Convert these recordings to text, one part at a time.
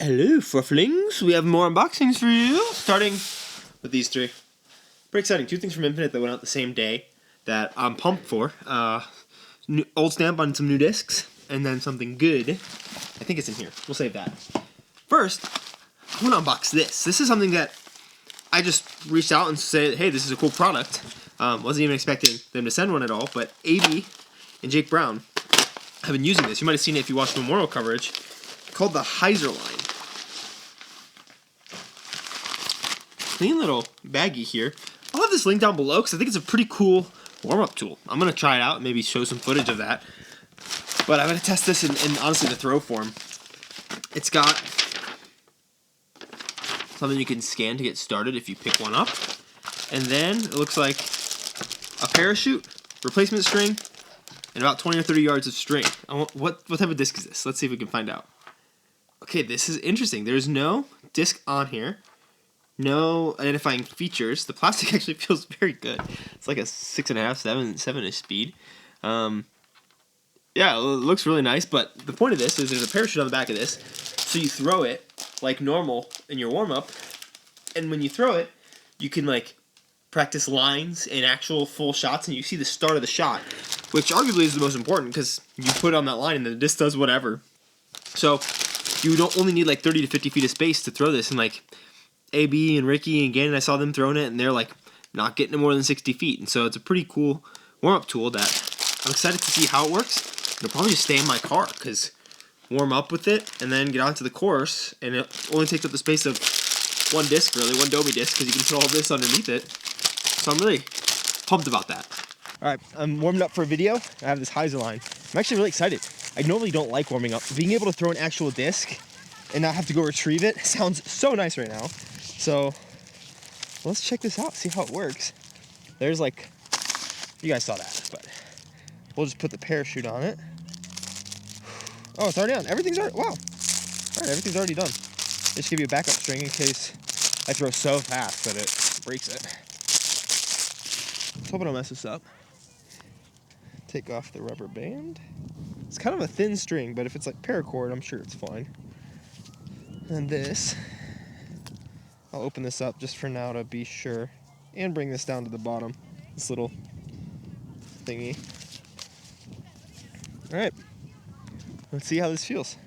Hello, Frufflings. We have more unboxings for you, starting with these three. Pretty exciting. Two things from Infinite that went out the same day that I'm pumped for. Old stamp on some new discs, and then something good. I think it's in here. We'll save that. First, I'm going to unbox this. This is something that I just reached out and said, hey, this is a cool product. Wasn't even expecting them to send one at all, but AB and Jake Brown have been using this. You might have seen it if you watched Memorial coverage. Called the Hyzerline. Clean little baggie here. I'll have this link down below because I think it's a pretty cool warm-up tool. I'm going to try it out and maybe show some footage of that. But I'm going to test this in honestly the throw form. It's got something you can scan to get started if you pick one up. And then it looks like a parachute, replacement string, and about 20 or 30 yards of string. What type of disc is this? Let's see if we can find out. Okay, this is interesting. There's no disc on here. No identifying features. The plastic actually feels very good. It's like a 6.5, 7-ish speed. Yeah, it looks really nice, but the point of this is there's a parachute on the back of this, so you throw it like normal in your warm-up, and when you throw it, you can like practice lines and actual full shots, and you see the start of the shot, which arguably is the most important because you put it on that line and the disc does whatever. So you don't only need like 30 to 50 feet of space to throw this, and like AB and Ricky and Gannon, I saw them throwing it, and they're like not getting it more than 60 feet, and so it's a pretty cool warm-up tool that I'm excited to see how it works. It'll probably just stay in my car because warm up with it and then get onto the course, and it only takes up the space of one disc, really, one Domi disc, because you can put all this underneath it. So I'm really pumped about that. All right, I'm warming up for a video. I have this Hyzerline. I'm actually really excited. I normally don't like warming up. Being able to throw an actual disc and not have to go retrieve it sounds so nice right now. So let's check this out, see how it works. There's like, you guys saw that, but we'll just put the parachute on it. Oh, it's already on. Everything's already, wow. All right, everything's already done. Just give you a backup string in case I throw so fast that it breaks it. Let's hope I don't mess this up. Take off the rubber band. It's kind of a thin string, but if it's like paracord, I'm sure it's fine. And this, I'll open this up just for now to be sure, and bring this down to the bottom, this little thingy. All right, let's see how this feels.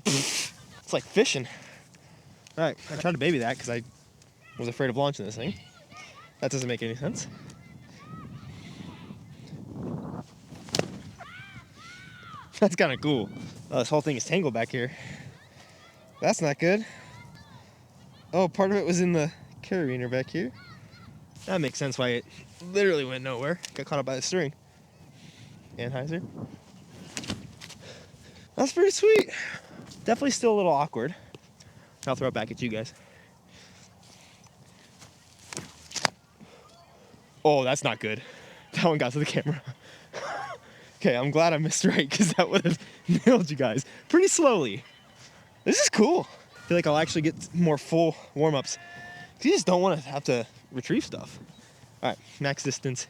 It's like fishing. All right, I tried to baby that because I was afraid of launching this thing. That doesn't make any sense. That's kind of cool. Oh, this whole thing is tangled back here. That's not good. Oh, part of it was in the carabiner back here. That makes sense why it literally went nowhere. Got caught up by the string. And Hyzer. That's pretty sweet. Definitely still a little awkward. I'll throw it back at you guys. Oh, that's not good. That one got to the camera. Okay, I'm glad I missed right because that would have nailed you guys pretty slowly. This is cool. I feel like I'll actually get more full warm-ups. You just don't want to have to retrieve stuff. All right, max distance,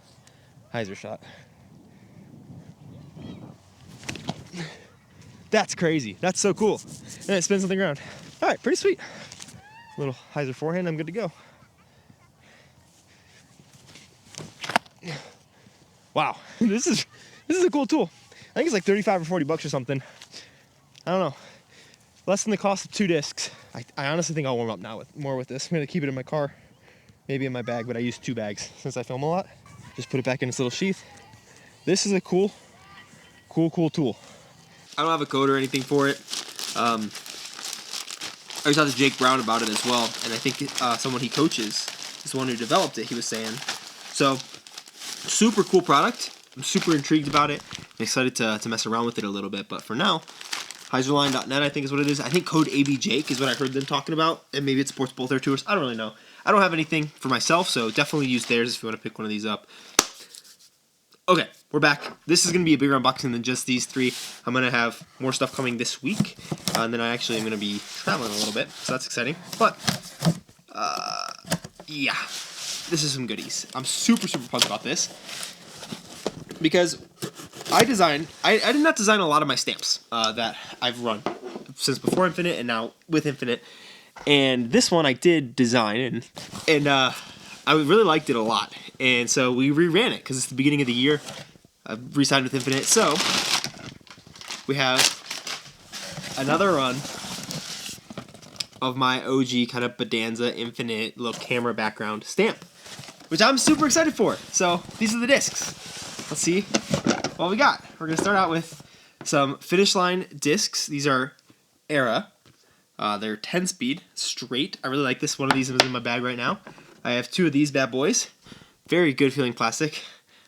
Hyzer shot. That's crazy. That's so cool. And it spins something around. All right, pretty sweet. Little Hyzer forehand, I'm good to go. Wow, this is a cool tool. I think it's like 35 or 40 bucks or something. I don't know. Less than the cost of 2 discs. I honestly think I'll warm up now more with this. I'm gonna keep it in my car, maybe in my bag, but I use 2 bags since I film a lot. Just put it back in its little sheath. This is a cool tool. I don't have a code or anything for it. I was talking to Jake Brown about it as well, and I think someone he coaches is the one who developed it, he was saying. So, super cool product. I'm super intrigued about it. I'm excited to mess around with it a little bit, but for now, Hyzerline.net I think is what it is. I think code ABJake is what I heard them talking about, and maybe it supports both their tours. I don't really know. I don't have anything for myself, so definitely use theirs if you want to pick one of these up. Okay, we're back. This is going to be a bigger unboxing than just these 3. I'm going to have more stuff coming this week, and then I actually am going to be traveling a little bit, so that's exciting. But, yeah, this is some goodies. I'm super pumped about this because I did not design a lot of my stamps that I've run since before Infinite and now with Infinite. And this one I did design, and I really liked it a lot. And so we reran it because it's the beginning of the year. I've re-signed with Infinite. So we have another run of my OG kind of Bodanza Infinite little camera background stamp, which I'm super excited for. So these are the discs. Let's see what we got. We're going to start out with some Finish Line discs. These are Era. They're 10 speed, straight. I really like this. One of these is in my bag right now. I have 2 of these bad boys. Very good feeling plastic.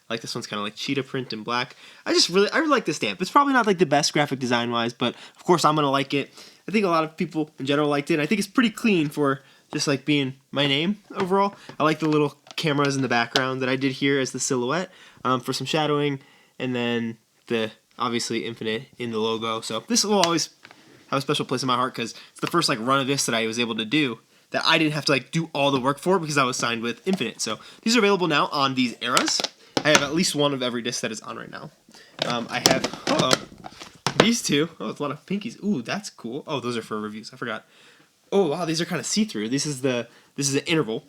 I like this one's kind of like cheetah print and black. I really like this stamp. It's probably not like the best graphic design wise, but of course I'm going to like it. I think a lot of people in general liked it. And I think it's pretty clean for just like being my name overall. I like the little cameras in the background that I did here as the silhouette for some shadowing, and then the obviously Infinite in the logo. So this will always have a special place in my heart because it's the first like run of this that I was able to do that I didn't have to like do all the work for because I was signed with Infinite. So these are available now on these Eras. I have at least one of every disc that is on right now. I have these 2. Oh, it's a lot of pinkies. Ooh, that's cool. Oh, those are for reviews. I forgot. Oh wow, these are kind of see-through. This is an interval,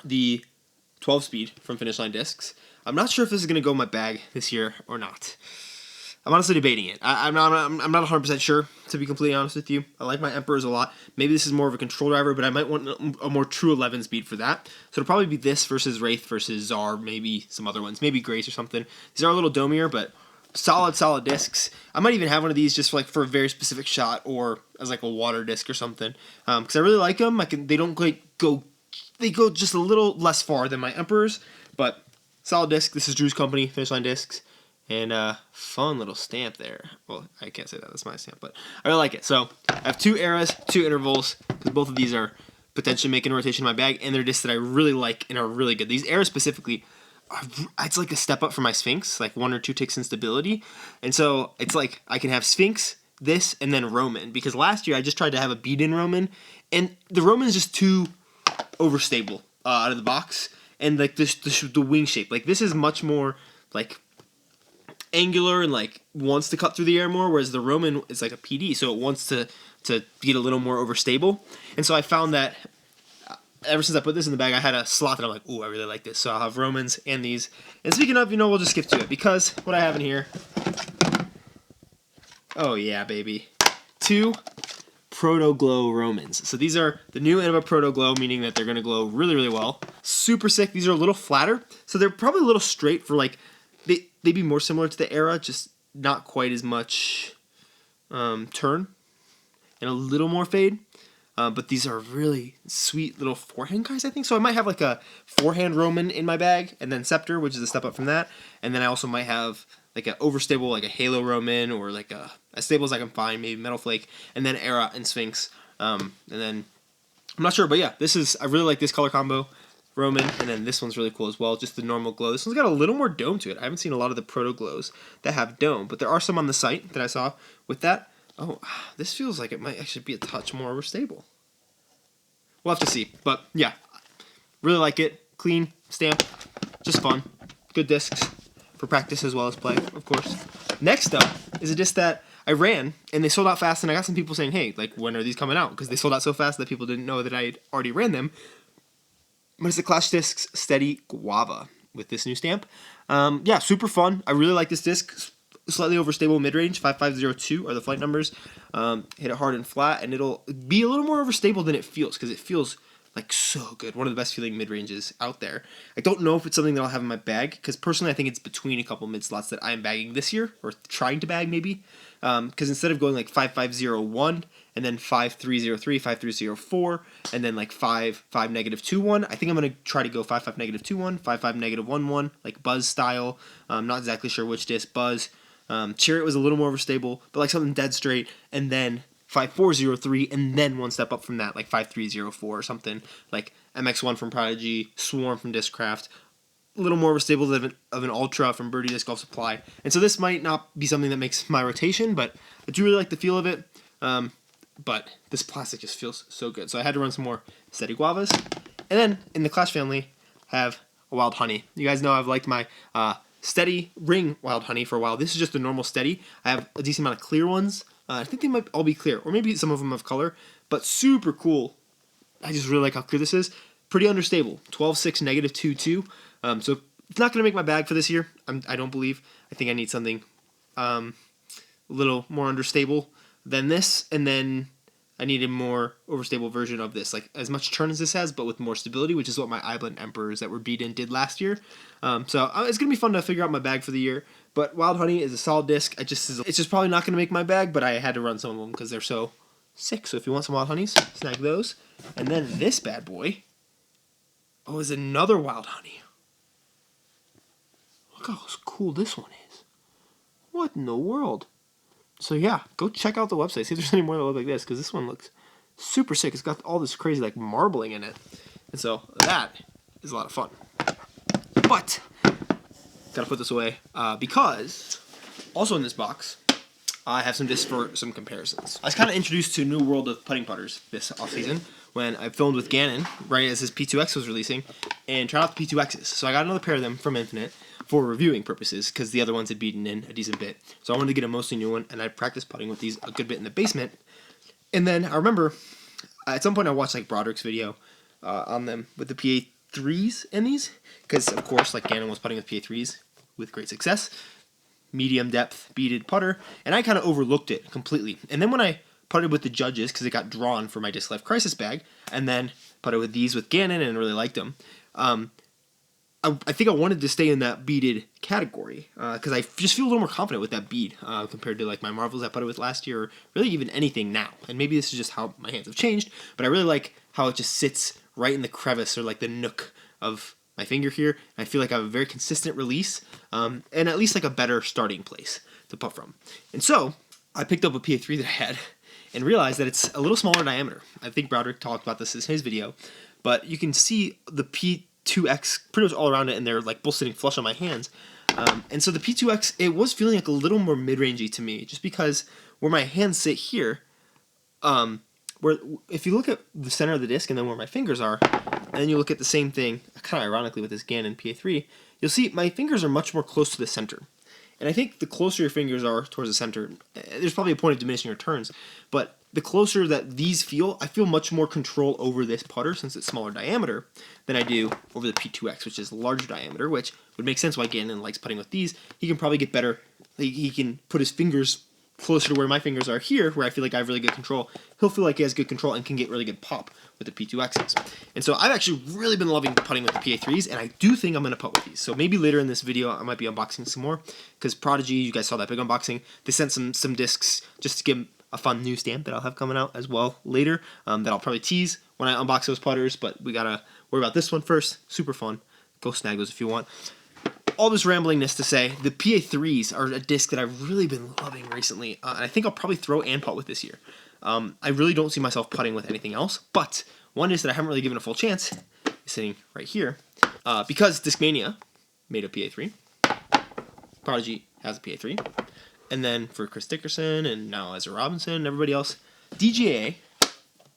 the 12 speed from Finish Line discs. I'm not sure if this is gonna go in my bag this year or not. I'm honestly debating it. I'm not 100% sure, to be completely honest with you. I like my Emperors a lot. Maybe this is more of a control driver, but I might want a more true 11 speed for that. So it'll probably be this versus Wraith versus Czar, maybe some other ones, maybe Grace or something. These are a little domier, but solid discs. I might even have one of these just for a very specific shot or as like a water disc or something. Because I really like them. They don't go just a little less far than my Emperors, but solid disc. This is Drew's company, Finish Line discs. And fun little stamp there. Well, I can't say that. That's my stamp, but I really like it. So I have 2 Eras, 2 intervals, because both of these are potentially making a rotation in my bag, and they're discs that I really like and are really good. These Eras specifically, it's like a step up from my Sphinx, like 1 or 2 ticks in stability. And so it's like I can have Sphinx, this, and then Roman, because last year I just tried to have a beat-in Roman, and the Roman is just too overstable out of the box. And like the wing shape, like this is much more like angular and like wants to cut through the air more, whereas the Roman is like a PD, so it wants to get a little more overstable. And so I found that ever since I put this in the bag, I had a slot that I'm like, ooh, I really like this. So I'll have Romans and these. And speaking of, we'll just skip to it because what I have in here, oh yeah, baby, 2 Proto Glow Romans. So these are the new Innova Proto Glow, meaning that they're going to glow really, really well. Super sick. These are a little flatter, so they're probably a little straight for like, they'd be more similar to the Era, just not quite as much turn and a little more fade. But these are really sweet little forehand guys, I think. So I might have like a forehand Roman in my bag, and then Scepter, which is a step up from that. And then I also might have like an overstable, like a Halo Roman, or like as stable as I can find, maybe Metal Flake, and then Era and Sphinx. And then I'm not sure, but yeah, I really like this color combo. Roman, and then this one's really cool as well, just the normal glow. This one's got a little more dome to it. I haven't seen a lot of the Proto Glows that have dome, but there are some on the site that I saw with that. Oh, this feels like it might actually be a touch more overstable. We'll have to see, but yeah, really like it. Clean stamp, just fun. Good discs for practice as well as play, of course. Next up is a disc that I ran, and they sold out fast, and I got some people saying, hey, like, when are these coming out? Because they sold out so fast that people didn't know that I had already ran them. But it's the Clash Discs Steady Guava with this new stamp. Yeah, super fun. I really like this disc. Slightly overstable mid-range, 5502 are the flight numbers. Hit it hard and flat, and it'll be a little more overstable than it feels, because it feels like so good. One of the best feeling mid-ranges out there. I don't know if it's something that I'll have in my bag, because personally I think it's between a couple mid-slots that I'm bagging this year, or trying to bag maybe. Because instead of going like 5501 and then 5303, 5304, and then like 55-21, I think I'm going to try to go 55-21, 55-11, like Buzz style. I'm not exactly sure which disc. Buzz. Chariot was a little more overstable, but like something dead straight, and then 5403, and then one step up from that, like 5304 or something, like MX1 from Prodigy, Swarm from Discraft, a little more overstable of an Ultra from Birdie Disc Golf Supply. And so this might not be something that makes my rotation, but I do really like the feel of it. But this plastic just feels so good. So I had to run some more Steady Guavas. And then in the Clash family, I have a Wild Honey. You guys know I've liked my steady ring wild honey for a while. This is just a normal steady. I have a decent amount of clear ones. I think they might all be clear, or maybe some of them have color, but super cool. I just really like how clear this is. Pretty understable. 12.6, -2.2. So it's not going to make my bag for this year. I don't believe. I think I need something a little more understable than this, and then I need a more overstable version of this, like as much churn as this has, but with more stability, which is what my iBlend Emperors that were beaten did last year. So it's gonna be fun to figure out my bag for the year. But Wild Honey is a solid disc. It's just probably not gonna make my bag, but I had to run some of them because they're so sick. So if you want some Wild Honeys, snag those. And then this bad boy, is another Wild Honey. Look how cool this one is. What in the world? So yeah, go check out the website, see if there's any more that look like this, because this one looks super sick. It's got all this crazy like marbling in it. And so that is a lot of fun. But, gotta put this away, because also in this box, I have some discs for some comparisons. I was kind of introduced to a new world of putting putters this offseason when I filmed with Gannon, right as his P2X was releasing, and tried out the P2Xs. So I got another pair of them from Infinite for reviewing purposes, because the other ones had beaten in a decent bit. So I wanted to get a mostly new one, and I practiced putting with these a good bit in the basement. And then I remember, at some point I watched like Broderick's video on them with the PA3s in these, because of course like Gannon was putting with PA3s with great success. Medium depth beaded putter, and I kind of overlooked it completely. And then when I putted with the Judges, because it got drawn for my Disc Life Crisis bag, and then putted with these with Gannon and really liked them, I think I wanted to stay in that beaded category because I just feel a little more confident with that bead compared to like my Marvels I putted with last year, or really even anything now. And maybe this is just how my hands have changed, but I really like how it just sits right in the crevice or like the nook of my finger here. And I feel like I have a very consistent release and at least like a better starting place to putt from. And so I picked up a PA3 that I had and realized that it's a little smaller diameter. I think Broderick talked about this in his video, but you can see the P2X pretty much all around it, and they're like both sitting flush on my hands. And so the P2X, it was feeling like a little more mid-rangey to me, just because where my hands sit here, where if you look at the center of the disc and then where my fingers are, and then you look at the same thing, kind of ironically with this Gannon PA3, you'll see my fingers are much more close to the center. And I think the closer your fingers are towards the center, there's probably a point of diminishing returns, but the closer that these feel, I feel much more control over this putter since it's smaller diameter than I do over the P2X, which is larger diameter, which would make sense why Gannon likes putting with these. He can probably get better. He can put his fingers closer to where my fingers are here, where I feel like I have really good control. He'll feel like he has good control and can get really good pop with the P2Xs. And so I've actually really been loving putting with the PA3s, and I do think I'm going to putt with these. So maybe later in this video I might be unboxing some more, because Prodigy, you guys saw that big unboxing. They sent some discs just to give a fun new stamp that I'll have coming out as well later that I'll probably tease when I unbox those putters, but we got to worry about this one first. Super fun. Go snag those if you want. All this ramblingness to say, the PA3s are a disc that I've really been loving recently, and I think I'll probably throw and putt with this year. I really don't see myself putting with anything else, but one disc that I haven't really given a full chance is sitting right here, because Discmania made a PA3, Prodigy has a PA3, and then for Chris Dickerson and now Ezra Robinson and everybody else, DJA,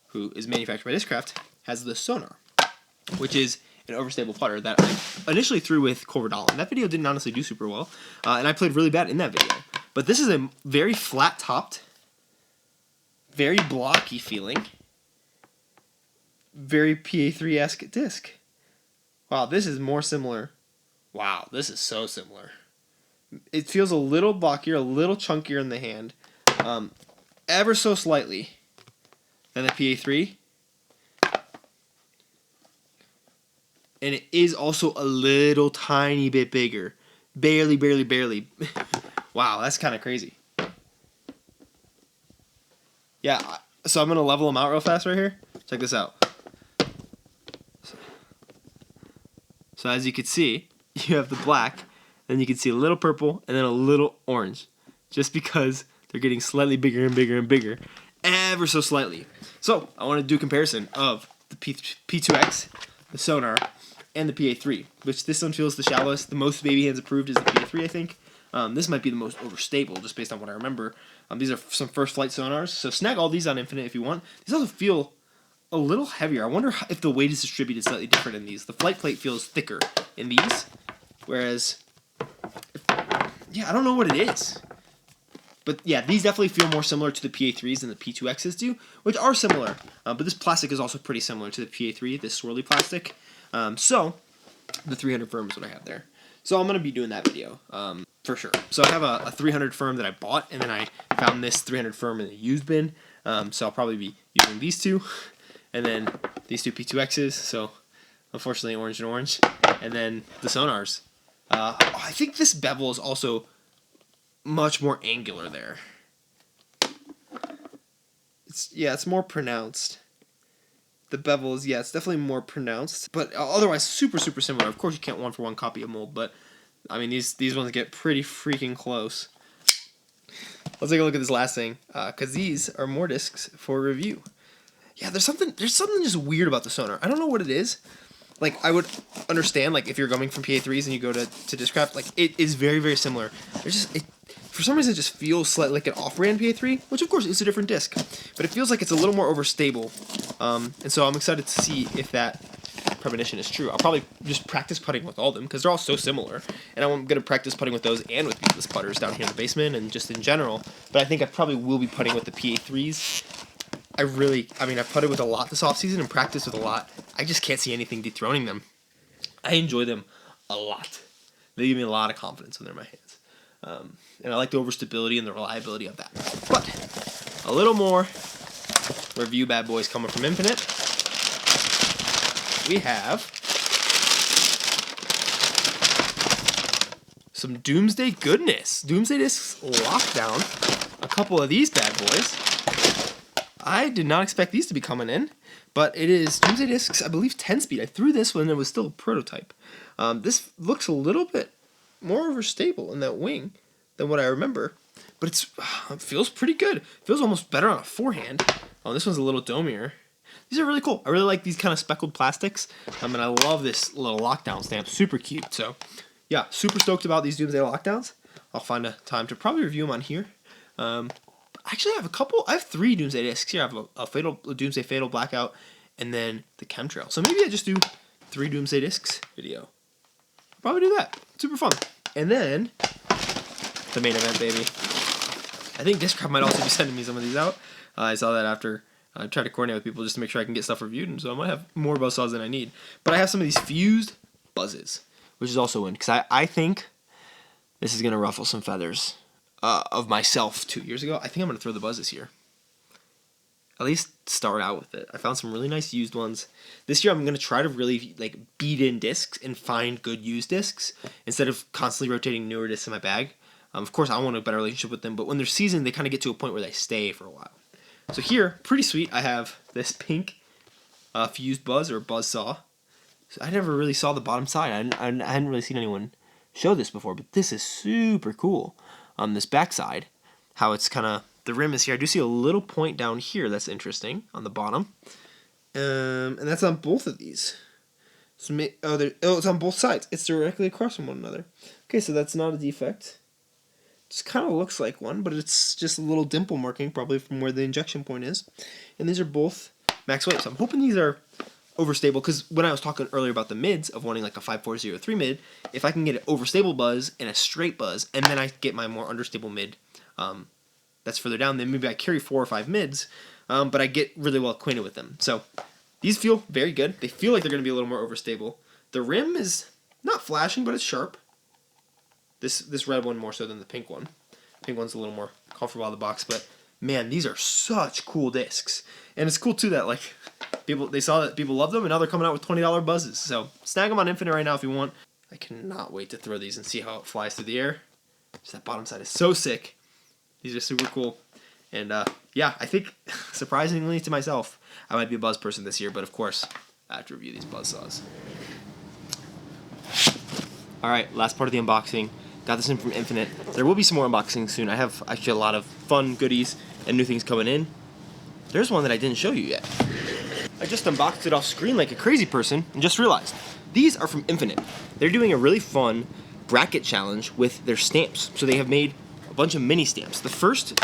who is manufactured by Discraft, has the Sonar, which is an overstable putter that I initially threw with Corvidal. And that video didn't honestly do super well, and I played really bad in that video. But this is a very flat-topped, very blocky feeling, very PA3-esque disc. Wow, this is more similar. Wow, this is so similar. It feels a little blockier, a little chunkier in the hand, ever so slightly than the PA3. And it is also a little tiny bit bigger. Barely, barely, barely. Wow, that's kind of crazy. Yeah, so I'm going to level them out real fast right here. Check this out. So as you can see, you have the black, then you can see a little purple, and then a little orange. Just because they're getting slightly bigger and bigger and bigger. Ever so slightly. So, I want to do a comparison of the P2X, the Sonar, and the PA3, which this one feels the shallowest. The most baby hands approved is the PA3, I think. This might be the most overstable, just based on what I remember. These are some first flight Sonars, so snag all these on Infinite if you want. These also feel a little heavier. I wonder if the weight is distributed slightly different in these. The flight plate feels thicker in these, whereas yeah, I don't know what it is. But yeah, these definitely feel more similar to the PA3s than the P2Xs do, which are similar. But this plastic is also pretty similar to the PA3, this swirly plastic. So the 300 firm is what I have there. So I'm going to be doing that video for sure. So I have a 300 firm that I bought, and then I found this 300 firm in the used bin. So I'll probably be using these two, and then these two P2Xs. So unfortunately, orange and orange. And then the sonars. I think this bevel is also much more angular there. It's more pronounced. The bevel is, it's definitely more pronounced, but otherwise super similar. Of course, you can't 1-for-1 copy a mold, but I mean these ones get pretty freaking close. Let's take a look at this last thing, because these are more discs for review. Yeah, there's something just weird about the sonar. I don't know what it is. Like, I would understand, like, if you're going from PA3s and you go to Discraft, like, it is very similar. For some reason, it just feels slightly like an off-brand PA3, which, of course, is a different disc. But it feels like it's a little more overstable. And so I'm excited to see if that premonition is true. I'll probably just practice putting with all of them, because they're all so similar. And I'm going to practice putting with those and with these putters down here in the basement and just in general. But I think I probably will be putting with the PA3s. I've putted with a lot this offseason and practiced with a lot. I just can't see anything dethroning them. I enjoy them a lot. They give me a lot of confidence when they're in my hands. And I like the overstability and the reliability of that. But a little more review bad boys coming from Infinite. We have some Doomsday goodness. Doomsday Discs Lockdown. A couple of these bad boys. I did not expect these to be coming in, but it is Doomsday Discs, I believe 10-speed. I threw this when it was still a prototype. This looks a little bit more overstable in that wing than what I remember, but it feels pretty good. It feels almost better on a forehand. Oh, this one's a little domier. These are really cool. I really like these kind of speckled plastics, and I love this little lockdown stamp. Super cute. So, yeah, super stoked about these Doomsday Lockdowns. I'll find a time to probably review them on here. Actually, I have 3 Doomsday Discs here. I have a Doomsday Fatal Blackout, and then the Chemtrail. So maybe I just do 3 Doomsday Discs video. I'll probably do that. Super fun. And then the main event, baby. I think Discraft might also be sending me some of these out. I saw that after I tried to coordinate with people just to make sure I can get stuff reviewed, and so I might have more buzzsaws than I need. But I have some of these fused buzzes, which is also in, because I think this is going to ruffle some feathers of myself 2 years ago. I think I'm going to throw the buzzes here. At least start out with it. I found some really nice used ones. This year I'm going to try to really beat in discs and find good used discs instead of constantly rotating newer discs in my bag. Of course, I want a better relationship with them, but when they're seasoned, they kind of get to a point where they stay for a while. So here, pretty sweet, I have this pink fused buzz or buzz saw. So I never really saw the bottom side. I hadn't really seen anyone show this before, but this is super cool. On this back side, how it's kind of, the rim is here. I do see a little point down here that's interesting on the bottom. And that's on both of these. So it's on both sides. It's directly across from one another. Okay, so that's not a defect. Just kind of looks like one, but it's just a little dimple marking, probably from where the injection point is. And these are both max weight. So I'm hoping these are overstable, because when I was talking earlier about the mids of wanting like a 5.403 mid, if I can get an overstable buzz and a straight buzz, and then I get my more understable mid that's further down, then maybe I carry 4 or 5 mids, but I get really well acquainted with them. So these feel very good. They feel like they're going to be a little more overstable. The rim is not flashing, but it's sharp. This red one more so than the pink one. Pink one's a little more comfortable out of the box, but man, these are such cool discs. And it's cool too that they saw that people love them, and now they're coming out with $20 buzzes. So snag them on Infinite right now if you want. I cannot wait to throw these and see how it flies through the air. Just that bottom side is so sick. These are super cool. And yeah, I think surprisingly to myself, I might be a buzz person this year, but of course, I have to review these buzz saws. Alright, last part of the unboxing. Got this in from Infinite. There will be some more unboxings soon. I have actually a lot of fun goodies and new things coming in. There's one that I didn't show you yet. I just unboxed it off screen like a crazy person and just realized. These are from Infinite. They're doing a really fun bracket challenge with their stamps. So they have made a bunch of mini stamps. The first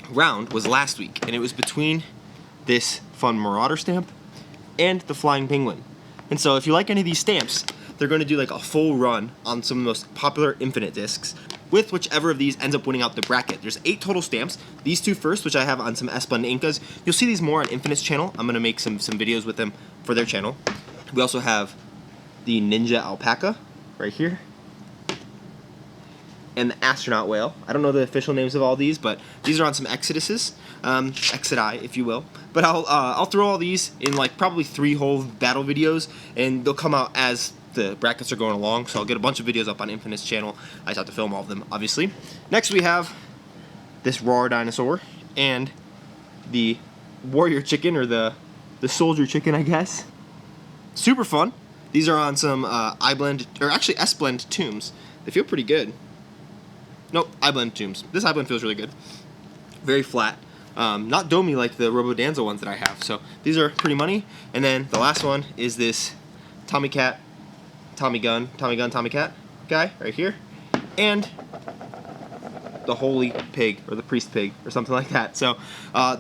round was last week, and it was between this fun Marauder stamp and the Flying Penguin. And so if you like any of these stamps, they're going to do like a full run on some of the most popular Infinite discs, with whichever of these ends up winning out the bracket. There's 8 total stamps. These 2 first, which I have on some S-Blend Incas. You'll see these more on Infinite's channel. I'm going to make some videos with them for their channel. We also have the Ninja Alpaca right here, and the Astronaut Whale. I don't know the official names of all these, but these are on some Exoduses, Exodi, if you will. But I'll throw all these in like probably 3 whole battle videos, and they'll come out as the brackets are going along, so I'll get a bunch of videos up on Infinite's channel. I just have to film all of them, obviously. Next we have this Roar Dinosaur and the Warrior Chicken, or the Soldier Chicken, I guess. Super fun. These are on some iBlend, or actually S-Blend tombs. They feel pretty good. Nope, iBlend tombs. This iBlend feels really good. Very flat. Not domey like the Bodanza ones that I have, so these are pretty money. And then the last one is this Tommy Cat, Tommy Gun, Tommy Cat guy right here, and the Holy Pig, or the Priest Pig, or something like that. So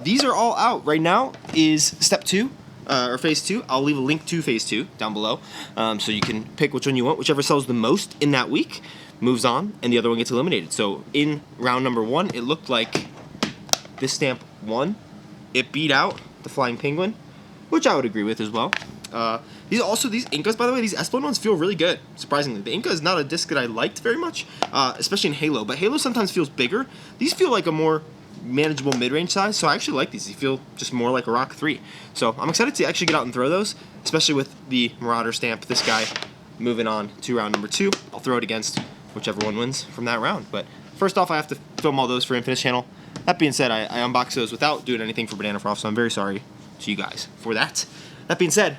these are all out right now. Is step 2 or phase 2. I'll leave a link to phase 2 down below, so you can pick which one you want. Whichever sells the most in that week moves on, and the other one gets eliminated. So in round number 1, it looked like this stamp won. It beat out the Flying Penguin, which I would agree with as well. These Incas, by the way, these S-Blend ones feel really good, surprisingly. The Inca is not a disc that I liked very much, especially in Halo, but Halo sometimes feels bigger. These feel like a more manageable mid-range size, so I actually like these. They feel just more like a Rock 3. So I'm excited to actually get out and throw those, especially with the Marauder stamp, this guy, moving on to round number 2. I'll throw it against whichever one wins from that round. But first off, I have to film all those for Infinite's channel. That being said, I unboxed those without doing anything for Banana Frost, so I'm very sorry to you guys for that. That being said,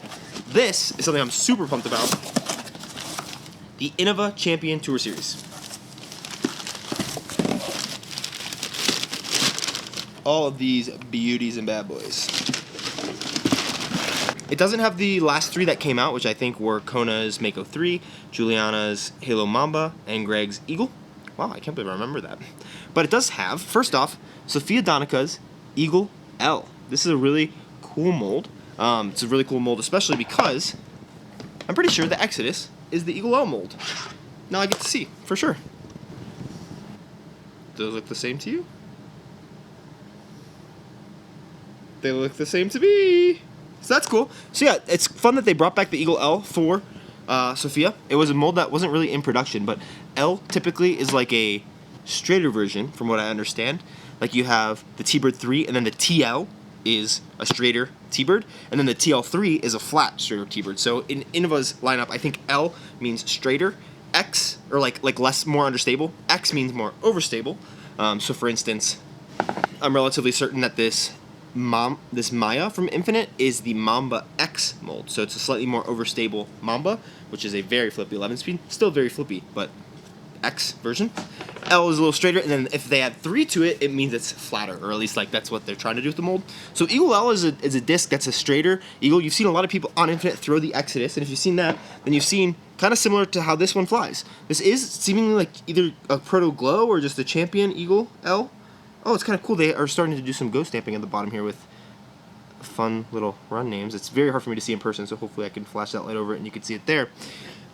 this is something I'm super pumped about. The Innova Champion Tour Series. All of these beauties and bad boys. It doesn't have the last 3 that came out, which I think were Kona's Mako 3, Juliana's Halo Mamba, and Greg's Eagle. Wow, I can't believe I remember that. But it does have, first off, Sofia Donica's Eagle L. This is a really cool mold. It's a really cool mold, especially because I'm pretty sure the Exodus is the Eagle L mold. Now I get to see, for sure. Do they look the same to you? They look the same to me. So that's cool. So yeah, it's fun that they brought back the Eagle L for Sofia. It was a mold that wasn't really in production, but L typically is like a straighter version, from what I understand. Like you have the T-Bird 3, and then the TL is a straighter T-Bird, and then the TL3 is a flat straighter T-Bird. So in Innova's lineup, I think L means straighter, X, or like less, more understable. X means more overstable. So for instance, I'm relatively certain that this Maya from Infinite is the Mamba X mold. So it's a slightly more overstable Mamba, which is a very flippy 11-speed. Still very flippy, but X version. L is a little straighter, and then if they add 3 to it, it means it's flatter, or at least like that's what they're trying to do with the mold. So Eagle L is a disc that's a straighter Eagle. You've seen a lot of people on Infinite throw the Exodus, and if you've seen that, then you've seen kind of similar to how this one flies. This is seemingly like either a Proto Glow or just a Champion Eagle L. Oh, it's kind of cool. They are starting to do some ghost stamping at the bottom here with fun little run names. It's very hard for me to see in person, so hopefully I can flash that light over it and you can see it there.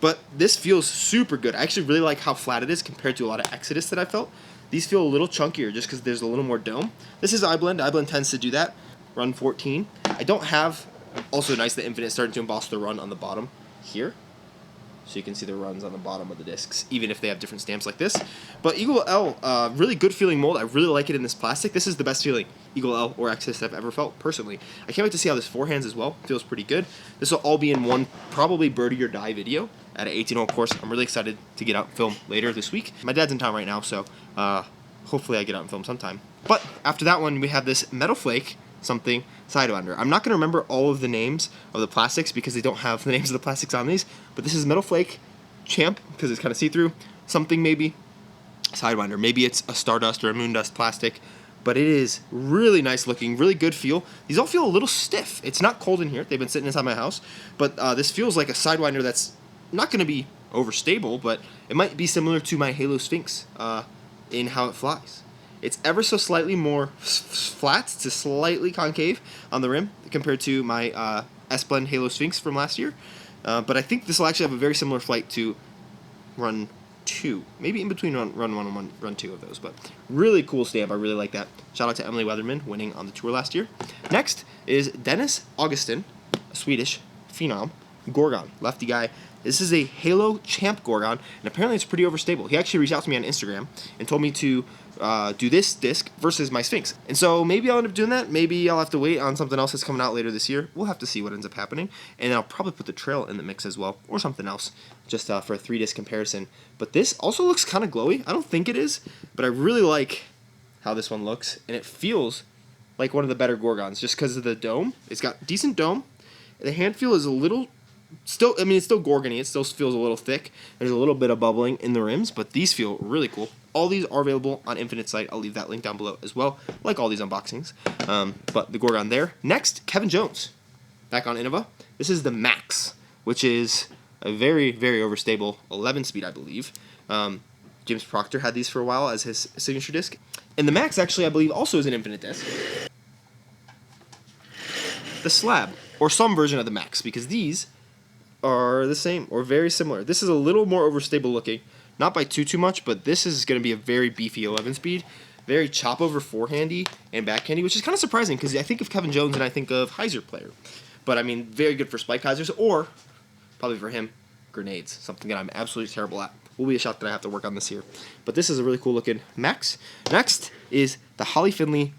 But this feels super good. I actually really like how flat it is compared to a lot of Exodus that I felt. These feel a little chunkier just because there's a little more dome. This is iBlend. iBlend tends to do that. Run 14. I don't have, also nice that Infinite started to emboss the run on the bottom here. So you can see the runs on the bottom of the discs, even if they have different stamps like this. But Eagle L, really good feeling mold. I really like it in this plastic. This is the best feeling Eagle L or Exodus I've ever felt, personally. I can't wait to see how this forehands as well. Feels pretty good. This will all be in one, probably birdie or die video at an 18-hole course. I'm really excited to get out and film later this week. My dad's in town right now, so hopefully I get out and film sometime. But after that one, we have this Metal Flake something Sidewinder. I'm not going to remember all of the names of the plastics because they don't have the names of the plastics on these, but this is Metal Flake Champ because it's kind of see-through. Something maybe Sidewinder. Maybe it's a Stardust or a Moondust plastic, but it is really nice looking, really good feel. These all feel a little stiff. It's not cold in here. They've been sitting inside my house, but this feels like a Sidewinder that's not going to be overstable, but it might be similar to my Halo Sphinx in how it flies. It's ever so slightly more flat to slightly concave on the rim compared to my S-Blend Halo Sphinx from last year. But I think this will actually have a very similar flight to Run 2. Maybe in between Run 1 and Run 2 of those. But really cool stamp. I really like that. Shout out to Emily Weatherman winning on the tour last year. Next is Dennis Augustin, a Swedish phenom, Gorgon, lefty guy. This is a Halo Champ Gorgon, and apparently it's pretty overstable. He actually reached out to me on Instagram and told me to do this disc versus my Sphinx. And so maybe I'll end up doing that. Maybe I'll have to wait on something else that's coming out later this year. We'll have to see what ends up happening. And I'll probably put the Trail in the mix as well, or something else, just for a 3-disc comparison. But this also looks kind of glowy. I don't think it is, but I really like how this one looks, and it feels like one of the better Gorgons just because of the dome. It's got decent dome. The hand feel is a little... Still, I mean, it's still Gorgon-y. It still feels a little thick. There's a little bit of bubbling in the rims, but these feel really cool. All these are available on Infinite's site. I'll leave that link down below as well, like all these unboxings. But the Gorgon there. Next, Kevin Jones, back on Innova. This is the Max, which is a very, very overstable 11-speed, I believe. James Proctor had these for a while as his signature disc. And the Max, actually, I believe, also is an Infinite disc. The Slab, or some version of the Max, because these are the same or very similar. This is a little more overstable looking, not by too much, but this is going to be a very beefy 11-speed, very chop over forehandy and backhandy, which is kind of surprising because I think of Kevin Jones and I think of Hyzer player, but I mean very good for spike Hyzers, or probably for him grenades, something that I'm absolutely terrible at. Will be a shot that I have to work on this year, but this is a really cool looking Max. Next is the Holly Finley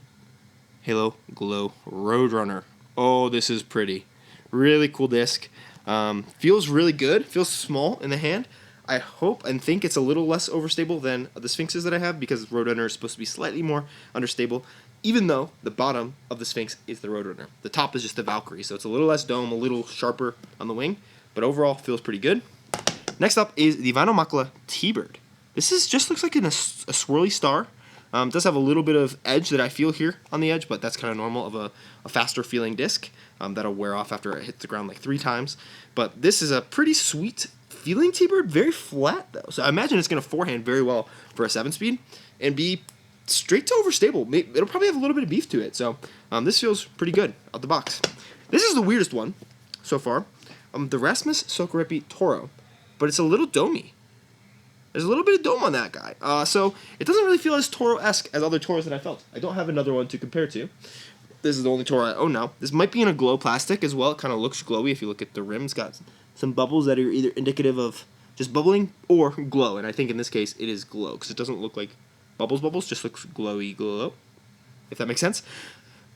Halo Glow Roadrunner. Oh, this is pretty, really cool disc. Feels really good. Feels small in the hand. I hope and think it's a little less overstable than the Sphinxes that I have, because Roadrunner is supposed to be slightly more understable, even though the bottom of the Sphinx is the Roadrunner. The top is just the Valkyrie, so it's a little less dome, a little sharper on the wing, but overall feels pretty good. Next up is the Vinyl Makula T-Bird. This is just looks like a swirly star. It does have a little bit of edge that I feel here on the edge, but that's kind of normal of a faster feeling disc. That'll wear off after it hits the ground like 3 times. But this is a pretty sweet feeling T-Bird, very flat though. So I imagine it's going to forehand very well for a 7-speed and be straight to overstable. It'll probably have a little bit of beef to it. So this feels pretty good out the box. This is the weirdest one so far. The Rasmus Sokorepi Toro, but it's a little domey. There's a little bit of dome on that guy. So it doesn't really feel as Toro-esque as other Toros that I felt. I don't have another one to compare to. This is the only Toro I own now. This might be in a glow plastic as well. It kind of looks glowy if you look at the rim. It's got some bubbles that are either indicative of just bubbling or glow. And I think in this case it is glow, because it doesn't look like bubbles, just looks glowy glow, if that makes sense.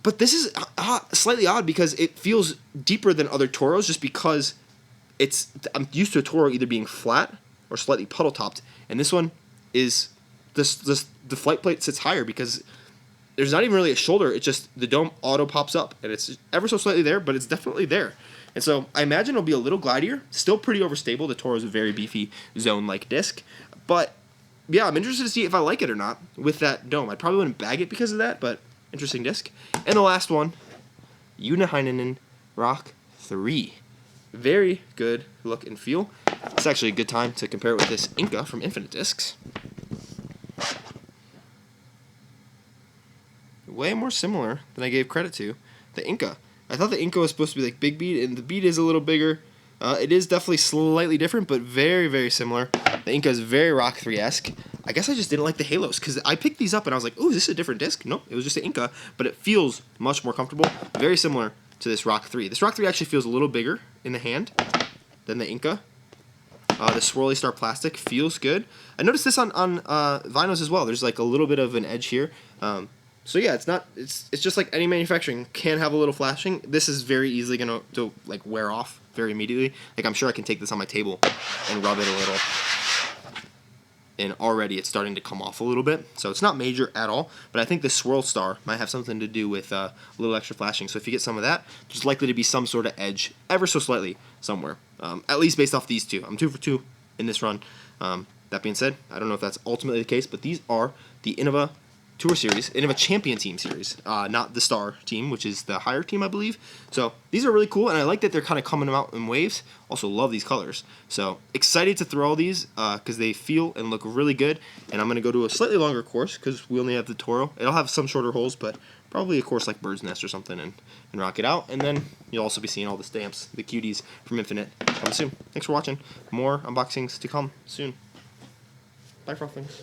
But this is slightly odd because it feels deeper than other Toros, just because I'm used to a Toro either being flat or slightly puddle topped, and this one is the flight plate sits higher because there's not even really a shoulder. It's just the dome auto pops up, and it's ever so slightly there, but it's definitely there. And so I imagine it'll be a little glidier, still pretty overstable. The Toro is a very beefy zone-like disc, but yeah, I'm interested to see if I like it or not with that dome. I probably wouldn't bag it because of that, but interesting disc. And the last one, Uniheinenen Rock 3. Very good look and feel. It's actually a good time to compare it with this Inca from Infinite Discs. Way more similar than I gave credit to. The Inca. I thought the Inca was supposed to be like big bead, and the bead is a little bigger. It is definitely slightly different, but very, very similar. The Inca is very Rock 3-esque. I guess I just didn't like the halos, because I picked these up and I was like, oh, is this a different disc? Nope, it was just the Inca, but it feels much more comfortable. Very similar to this Rock 3. This Rock 3 actually feels a little bigger in the hand than the Inca. The swirly star plastic feels good. I noticed this on vinyls as well. There's like a little bit of an edge here. So yeah, it's just like any manufacturing can have a little flashing. This is very easily gonna like wear off very immediately. Like I'm sure I can take this on my table and rub it a little, and already it's starting to come off a little bit. So it's not major at all, but I think the swirl star might have something to do with a little extra flashing. So if you get some of that, there's likely to be some sort of edge ever so slightly somewhere. At least based off these two. I'm 2 for 2 in this run. That being said, I don't know if that's ultimately the case, but these are the Innova Tour Series, Innova Champion Team Series, not the Star Team, which is the higher team, I believe. So these are really cool, and I like that they're kind of coming out in waves. Also love these colors. So excited to throw all these because they feel and look really good. And I'm going to go to a slightly longer course because we only have the Toro. It'll have some shorter holes, but probably a course like Bird's Nest or something, and rock it out. And then you'll also be seeing all the stamps, the cuties from Infinite, coming soon. Thanks for watching. More unboxings to come soon. Bye, Frothlings.